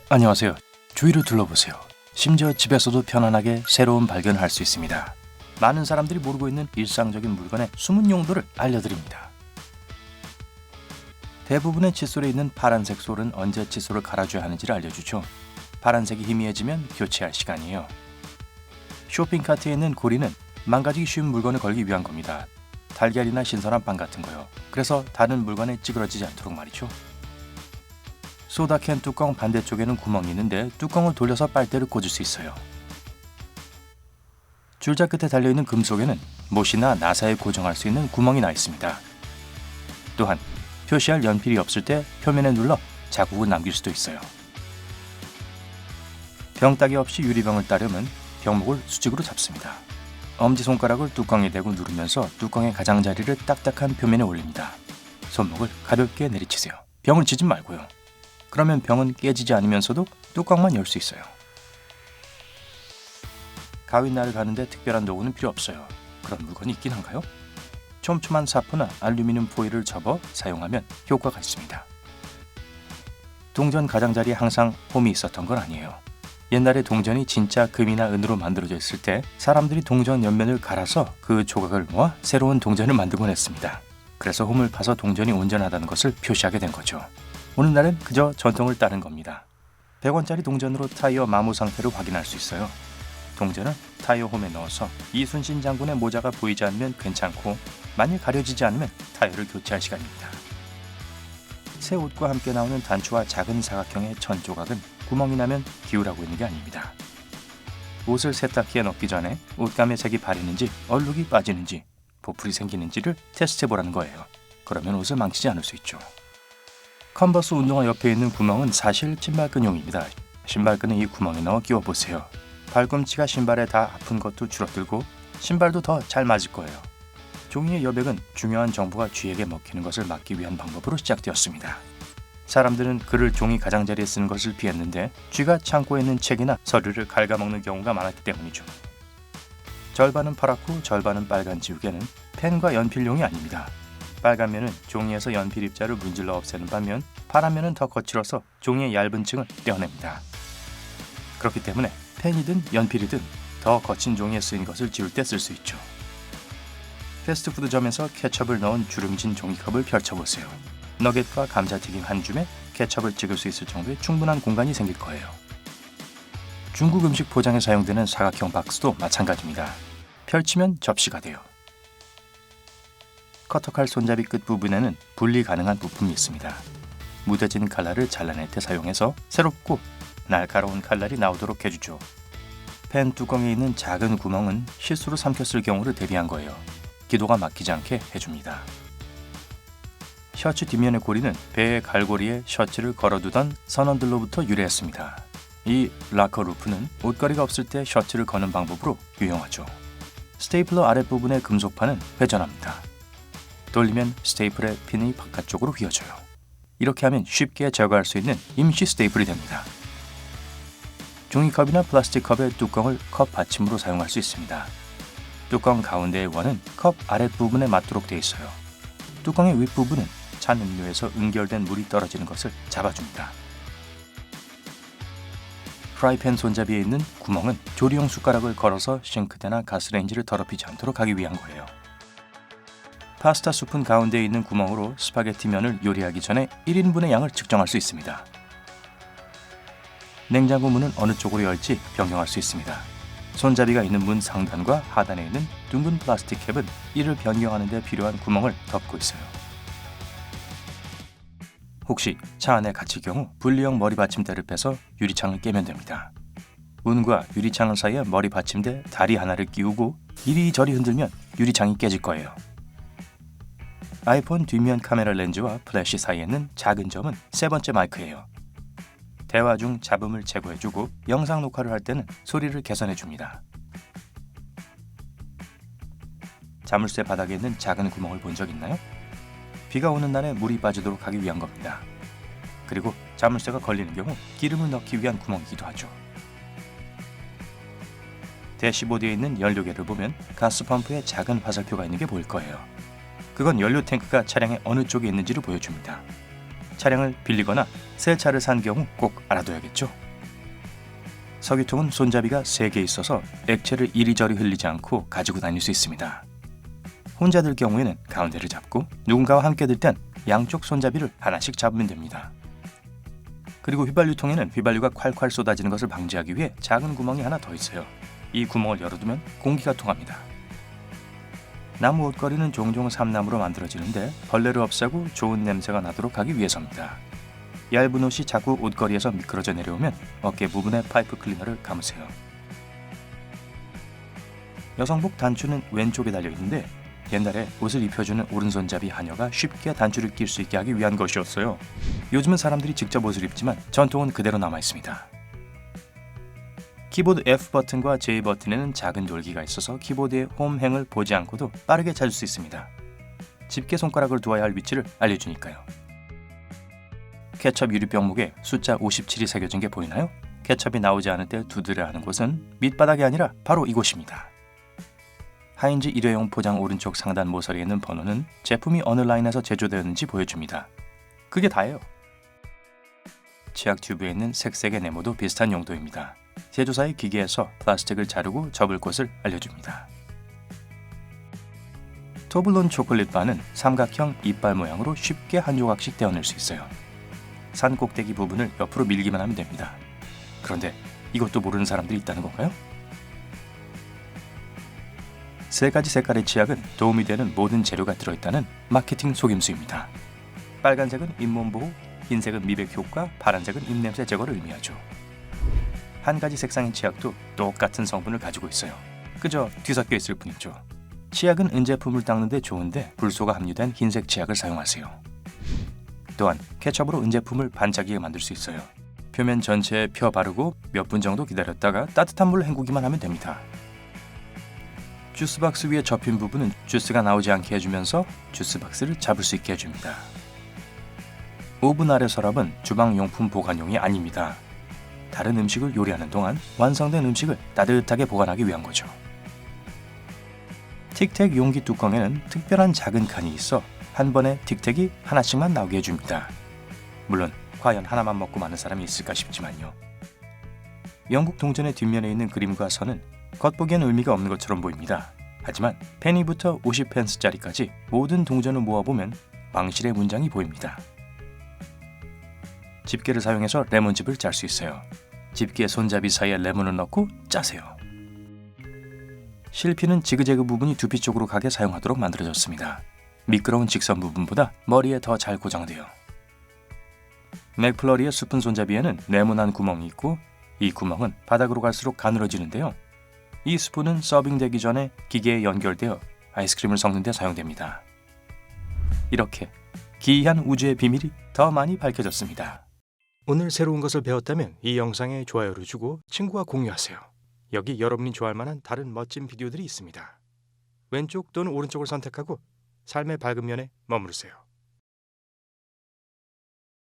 안녕하세요. 주위를 둘러보세요. 심지어 집에서도 편안하게 새로운 발견을 할 수 있습니다. 많은 사람들이 모르고 있는 일상적인 물건의 숨은 용도를 알려드립니다. 대부분의 칫솔에 있는 파란색 솔은 언제 칫솔을 갈아줘야 하는지를 알려주죠. 파란색이 희미해지면 교체할 시간이에요. 쇼핑카트에 있는 고리는 망가지기 쉬운 물건을 걸기 위한 겁니다. 달걀이나 신선한 빵 같은 거요. 그래서 다른 물건에 찌그러지지 않도록 말이죠. 소다캔 뚜껑 반대쪽에는 구멍이 있는데 뚜껑을 돌려서 빨대를 꽂을 수 있어요. 줄자 끝에 달려있는 금속에는 못이나 나사에 고정할 수 있는 구멍이 나 있습니다. 또한 표시할 연필이 없을 때 표면에 눌러 자국을 남길 수도 있어요. 병따기 없이 유리병을 따려면 병목을 수직으로 잡습니다. 엄지손가락을 뚜껑에 대고 누르면서 뚜껑의 가장자리를 딱딱한 표면에 올립니다. 손목을 가볍게 내리치세요. 병을 치지 말고요. 그러면 병은 깨지지 않으면서도 뚜껑만 열 수 있어요. 가윗날을 가는데 특별한 도구는 필요 없어요. 그런 물건이 있긴 한가요? 촘촘한 사포나 알루미늄 포일을 접어 사용하면 효과가 있습니다. 동전 가장자리에 항상 홈이 있었던 건 아니에요. 옛날에 동전이 진짜 금이나 은으로 만들어져 있을 때 사람들이 동전 옆면을 갈아서 그 조각을 모아 새로운 동전을 만들곤 했습니다. 그래서 홈을 파서 동전이 온전하다는 것을 표시하게 된 거죠. 오늘날은 그저 전통을 따른 겁니다. 100원짜리 동전으로 타이어 마모 상태를 확인할 수 있어요. 동전을 타이어 홈에 넣어서 이순신 장군의 모자가 보이지 않으면 괜찮고 만일 가려지지 않으면 타이어를 교체할 시간입니다. 새 옷과 함께 나오는 단추와 작은 사각형의 천 조각은 구멍이 나면 기울하고 있는 게 아닙니다. 옷을 세탁기에 넣기 전에 옷감의 색이 바리는지 얼룩이 빠지는지 보풀이 생기는지를 테스트해보라는 거예요. 그러면 옷을 망치지 않을 수 있죠. 컨버스 운동화 옆에 있는 구멍은 사실 신발끈용입니다. 신발끈을 이 구멍에 넣어 끼워보세요. 발꿈치가 신발에 다 아픈 것도 줄어들고 신발도 더 잘 맞을 거예요. 종이의 여백은 중요한 정보가 쥐에게 먹히는 것을 막기 위한 방법으로 시작되었습니다. 사람들은 글을 종이 가장자리에 쓰는 것을 피했는데 쥐가 창고에 있는 책이나 서류를 갉아먹는 경우가 많았기 때문이죠. 절반은 파랗고 절반은 빨간 지우개는 펜과 연필용이 아닙니다. 빨간 면은 종이에서 연필 입자를 문질러 없애는 반면 파란 면은 더 거칠어서 종이의 얇은 층을 떼어냅니다. 그렇기 때문에 펜이든 연필이든 더 거친 종이에 쓰인 것을 지울 때 쓸 수 있죠. 패스트푸드점에서 케첩을 넣은 주름진 종이컵을 펼쳐보세요. 너겟과 감자튀김 한 줌에 케첩을 찍을 수 있을 정도의 충분한 공간이 생길 거예요. 중국 음식 포장에 사용되는 사각형 박스도 마찬가지입니다. 펼치면 접시가 돼요. 커터칼 손잡이 끝 부분에는 분리 가능한 부품이 있습니다. 무뎌진 칼날을 잘라낼 때 사용해서 새롭고 날카로운 칼날이 나오도록 해주죠. 펜 뚜껑에 있는 작은 구멍은 실수로 삼켰을 경우를 대비한 거예요. 기도가 막히지 않게 해줍니다. 셔츠 뒷면의 고리는 배의 갈고리에 셔츠를 걸어두던 선원들로부터 유래했습니다. 이 락커 루프는 옷걸이가 없을 때 셔츠를 거는 방법으로 유용하죠. 스테이플러 아랫부분의 금속판은 회전합니다. 돌리면 스테이플의 핀이 바깥쪽으로 휘어져요. 이렇게 하면 쉽게 제거할 수 있는 임시 스테이플이 됩니다. 종이컵이나 플라스틱 컵의 뚜껑을 컵 받침으로 사용할 수 있습니다. 뚜껑 가운데의 원은 컵 아랫부분에 맞도록 되어 있어요. 뚜껑의 윗부분은 찬 음료에서 응결된 물이 떨어지는 것을 잡아줍니다. 프라이팬 손잡이에 있는 구멍은 조리용 숟가락을 걸어서 싱크대나 가스레인지를 더럽히지 않도록 하기 위한 거예요. 파스타 수푼 가운데에 있는 구멍으로 스파게티 면을 요리하기 전에 1인분의 양을 측정할 수 있습니다. 냉장고 문은 어느 쪽으로 열지 변경할 수 있습니다. 손잡이가 있는 문 상단과 하단에 있는 둥근 플라스틱 캡은 이를 변경하는 데 필요한 구멍을 덮고 있어요. 혹시 차 안에 갇힐 경우 분리형 머리 받침대를 빼서 유리창을 깨면 됩니다. 문과 유리창 사이에 머리 받침대 다리 하나를 끼우고 이리저리 흔들면 유리창이 깨질 거예요. 아이폰 뒷면 카메라 렌즈와 플래시 사이에는 작은 점은 세 번째 마이크예요. 대화 중 잡음을 제거해주고 영상 녹화를 할 때는 소리를 개선해줍니다. 자물쇠 바닥에 있는 작은 구멍을 본 적 있나요? 비가 오는 날에 물이 빠지도록 하기 위한 겁니다. 그리고 자물쇠가 걸리는 경우 기름을 넣기 위한 구멍이기도 하죠. 대시보드에 있는 연료계를 보면 가스펌프에 작은 화살표가 있는 게 보일 거예요. 그건 연료 탱크가 차량의 어느 쪽에 있는지를 보여줍니다. 차량을 빌리거나 새 차를 산 경우 꼭 알아둬야겠죠. 석유통은 손잡이가 3개 있어서 액체를 이리저리 흘리지 않고 가지고 다닐 수 있습니다. 혼자 들 경우에는 가운데를 잡고 누군가와 함께 들 땐 양쪽 손잡이를 하나씩 잡으면 됩니다. 그리고 휘발유통에는 휘발유가 콸콸 쏟아지는 것을 방지하기 위해 작은 구멍이 하나 더 있어요. 이 구멍을 열어두면 공기가 통합니다. 나무 옷걸이는 종종 삼나무로 만들어지는데 벌레를 없애고 좋은 냄새가 나도록 하기 위해서입니다. 얇은 옷이 자꾸 옷걸이에서 미끄러져 내려오면 어깨 부분에 파이프 클리너를 감으세요. 여성복 단추는 왼쪽에 달려있는데 옛날에 옷을 입혀주는 오른손잡이 하녀가 쉽게 단추를 낄 수 있게 하기 위한 것이었어요. 요즘은 사람들이 직접 옷을 입지만 전통은 그대로 남아있습니다. 키보드 F 버튼과 J 버튼에는 작은 돌기가 있어서 키보드의 홈행을 보지 않고도 빠르게 찾을 수 있습니다. 집게 손가락을 두어야 할 위치를 알려주니까요. 케첩 유리병목에 숫자 57이 새겨진 게 보이나요? 케첩이 나오지 않을 때 두드려야 하는 곳은 밑바닥이 아니라 바로 이곳입니다. 하인즈 일회용 포장 오른쪽 상단 모서리에 있는 번호는 제품이 어느 라인에서 제조되었는지 보여줍니다. 그게 다예요. 치약 튜브에 있는 색색의 네모도 비슷한 용도입니다. 제조사의 기계에서 플라스틱을 자르고 접을 곳을 알려줍니다. 토블론 초콜릿 바는 삼각형 이빨 모양으로 쉽게 한 조각씩 떼어낼 수 있어요. 산 꼭대기 부분을 옆으로 밀기만 하면 됩니다. 그런데 이것도 모르는 사람들이 있다는 건가요? 3가지 색깔의 치약은 도움이 되는 모든 재료가 들어있다는 마케팅 속임수입니다. 빨간색은 잇몸 보호, 흰색은 미백 효과, 파란색은 입냄새 제거를 의미하죠. 한 가지 색상의 치약도 똑같은 성분을 가지고 있어요. 그저 뒤섞여 있을 뿐이죠. 치약은 은제품을 닦는 데 좋은데 불소가 함유된 흰색 치약을 사용하세요. 또한 케첩으로 은제품을 반짝이게 만들 수 있어요. 표면 전체에 펴 바르고 몇 분 정도 기다렸다가 따뜻한 물로 헹구기만 하면 됩니다. 주스박스 위에 접힌 부분은 주스가 나오지 않게 해주면서 주스박스를 잡을 수 있게 해줍니다. 오븐 아래 서랍은 주방용품 보관용이 아닙니다. 다른 음식을 요리하는 동안 완성된 음식을 따뜻하게 보관하기 위한 거죠. 틱택 용기 뚜껑에는 특별한 작은 칸이 있어 한 번에 틱택이 하나씩만 나오게 해줍니다. 물론 과연 하나만 먹고 마는 사람이 있을까 싶지만요. 영국 동전의 뒷면에 있는 그림과 선은 겉보기엔 의미가 없는 것처럼 보입니다. 하지만 페니부터 50펜스짜리까지 모든 동전을 모아보면 왕실의 문장이 보입니다. 집게를 사용해서 레몬즙을 짤 수 있어요. 집게 손잡이 사이에 레몬을 넣고 짜세요. 실핀은 지그재그 부분이 두피 쪽으로 가게 사용하도록 만들어졌습니다. 미끄러운 직선 부분보다 머리에 더 잘 고정돼요. 맥플러리의 스푼 손잡이에는 네모난 구멍이 있고 이 구멍은 바닥으로 갈수록 가늘어지는데요. 이 스푼은 서빙되기 전에 기계에 연결되어 아이스크림을 섞는 데 사용됩니다. 이렇게 기이한 우주의 비밀이 더 많이 밝혀졌습니다. 오늘 새로운 것을 배웠다면 이 영상에 좋아요를 주고 친구와 공유하세요. 여기 여러분이 좋아할 만한 다른 멋진 비디오들이 있습니다. 왼쪽 또는 오른쪽을 선택하고 삶의 밝은 면에 머무르세요.